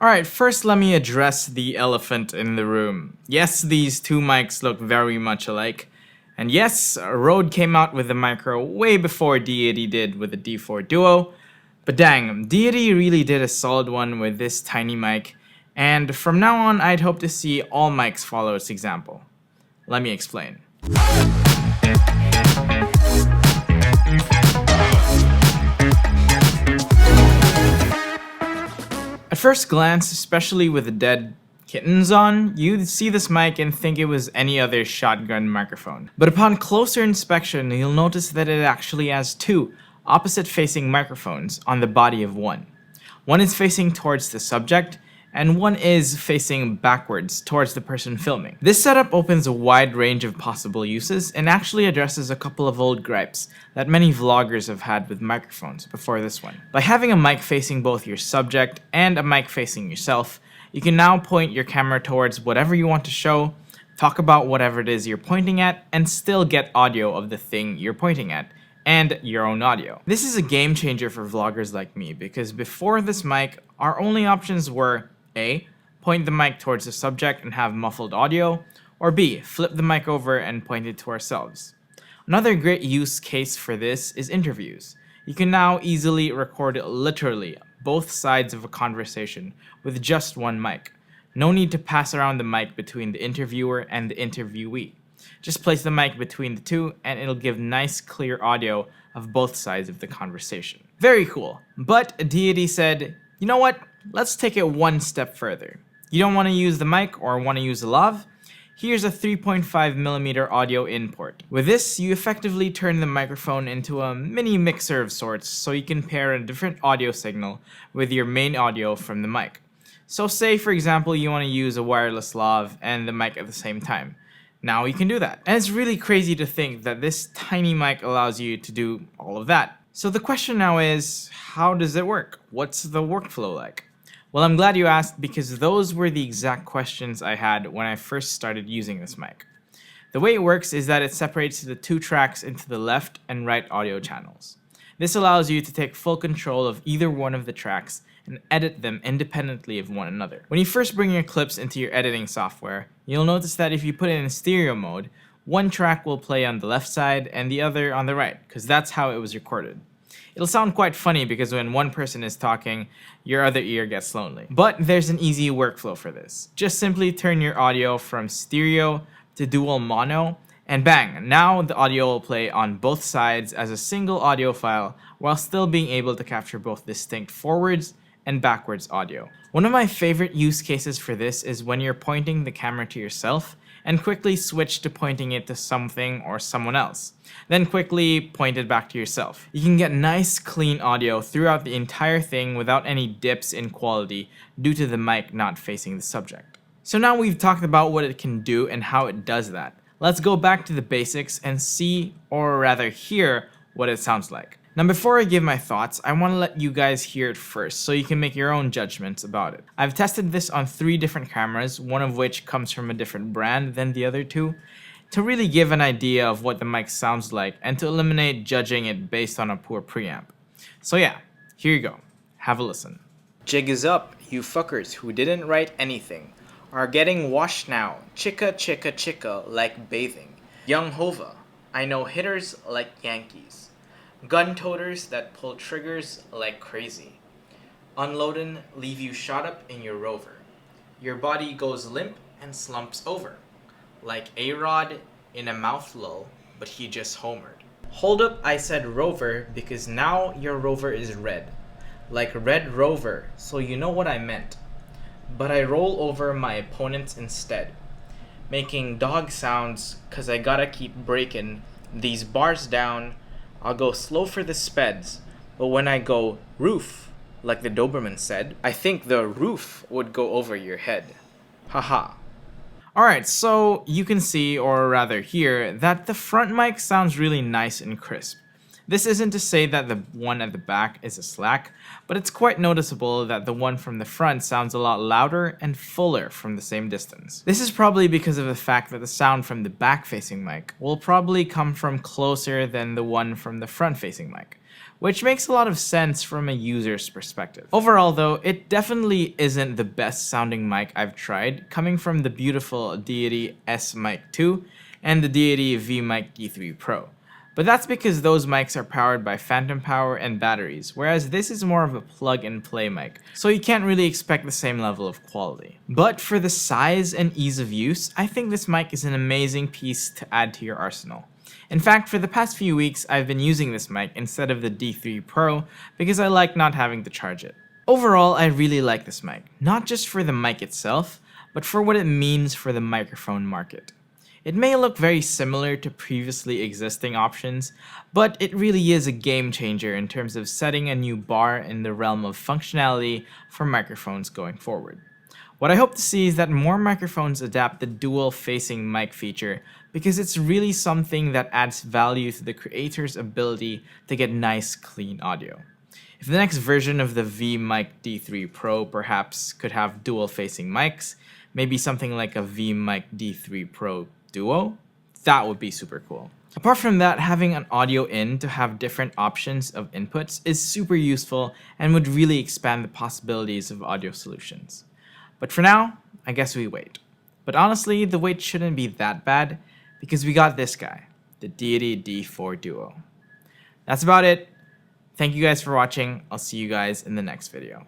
Alright, first let me address the elephant in the room. Yes, these two mics look very much alike. And yes, Rode came out with the micro way before Deity did with the D4 Duo. But dang, Deity really did a solid one with this tiny mic. And from now on, I'd hope to see all mics follow its example. Let me explain. At first glance, especially with the dead kittens on, you'd see this mic and think it was any other shotgun microphone. But upon closer inspection, you'll notice that it actually has two opposite-facing microphones on the body of one. One is facing towards the subject, and one is facing backwards towards the person filming. This setup opens a wide range of possible uses and actually addresses a couple of old gripes that many vloggers have had with microphones before this one. By having a mic facing both your subject and a mic facing yourself, you can now point your camera towards whatever you want to show, talk about whatever it is you're pointing at, and still get audio of the thing you're pointing at, and your own audio. This is a game changer for vloggers like me because before this mic, our only options were A. Point the mic towards the subject and have muffled audio, or B. Flip the mic over and point it to ourselves. Another great use case for this is interviews. You can now easily record literally both sides of a conversation with just one mic. No need to pass around the mic between the interviewer and the interviewee. Just place the mic between the two and it'll give nice clear audio of both sides of the conversation. Very cool. But Deity said, you know what? Let's take it one step further. You don't want to use the mic or want to use a lav? Here's a 3.5mm audio in port. With this, you effectively turn the microphone into a mini mixer of sorts so you can pair a different audio signal with your main audio from the mic. So say for example you want to use a wireless lav and the mic at the same time. Now you can do that. And it's really crazy to think that this tiny mic allows you to do all of that. So the question now is, how does it work? What's the workflow like? Well, I'm glad you asked because those were the exact questions I had when I first started using this mic. The way it works is that it separates the two tracks into the left and right audio channels. This allows you to take full control of either one of the tracks and edit them independently of one another. When you first bring your clips into your editing software, you'll notice that if you put it in stereo mode, one track will play on the left side and the other on the right, because that's how it was recorded. It'll sound quite funny because when one person is talking, your other ear gets lonely. But there's an easy workflow for this. Just simply turn your audio from stereo to dual mono, and bang, now the audio will play on both sides as a single audio file while still being able to capture both distinct forwards and backwards audio. One of my favorite use cases for this is when you're pointing the camera to yourself and quickly switch to pointing it to something or someone else. Then quickly point it back to yourself. You can get nice clean audio throughout the entire thing without any dips in quality due to the mic not facing the subject. So now we've talked about what it can do and how it does that. Let's go back to the basics and see, or rather hear, what it sounds like. Now before I give my thoughts, I want to let you guys hear it first so you can make your own judgments about it. I've tested this on 3 different cameras, one of which comes from a different brand than the other 2, to really give an idea of what the mic sounds like and to eliminate judging it based on a poor preamp. So yeah, here you go. Have a listen. Jig is up, you fuckers who didn't write anything are getting washed now, chicka chicka chicka like bathing. Young Hova, I know hitters like Yankees. Gun toters that pull triggers like crazy. Unloadin' leave you shot up in your rover. Your body goes limp and slumps over. Like A-Rod in a mouth lull, but he just homered. Hold up, I said rover because now your rover is red. Like Red Rover, so you know what I meant. But I roll over my opponents instead. Making dog sounds cause I gotta keep breaking these bars down. I'll go slow for the speds, but when I go roof, like the Doberman said, I think the roof would go over your head. Haha. Alright, so you can see, or rather hear, that the front mic sounds really nice and crisp. This isn't to say that the one at the back is a slack, but it's quite noticeable that the one from the front sounds a lot louder and fuller from the same distance. This is probably because of the fact that the sound from the back-facing mic will probably come from closer than the one from the front-facing mic, which makes a lot of sense from a user's perspective. Overall though, it definitely isn't the best sounding mic I've tried, coming from the beautiful Deity S Mic 2 and the Deity V Mic D3 Pro. But that's because those mics are powered by phantom power and batteries, whereas this is more of a plug-and-play mic, so you can't really expect the same level of quality. But for the size and ease of use, I think this mic is an amazing piece to add to your arsenal. In fact, for the past few weeks, I've been using this mic instead of the D3 Pro because I like not having to charge it. Overall, I really like this mic, not just for the mic itself, but for what it means for the microphone market. It may look very similar to previously existing options, but it really is a game changer in terms of setting a new bar in the realm of functionality for microphones going forward. What I hope to see is that more microphones adapt the dual-facing mic feature because it's really something that adds value to the creator's ability to get nice, clean audio. If the next version of the V Mic D3 Pro perhaps could have dual-facing mics, maybe something like a V Mic D3 Pro Duo, that would be super cool. Apart from that, having an audio in to have different options of inputs is super useful and would really expand the possibilities of audio solutions. But for now, I guess we wait. But honestly, the wait shouldn't be that bad because we got this guy, the Deity D4 Duo. That's about it. Thank you guys for watching. I'll see you guys in the next video.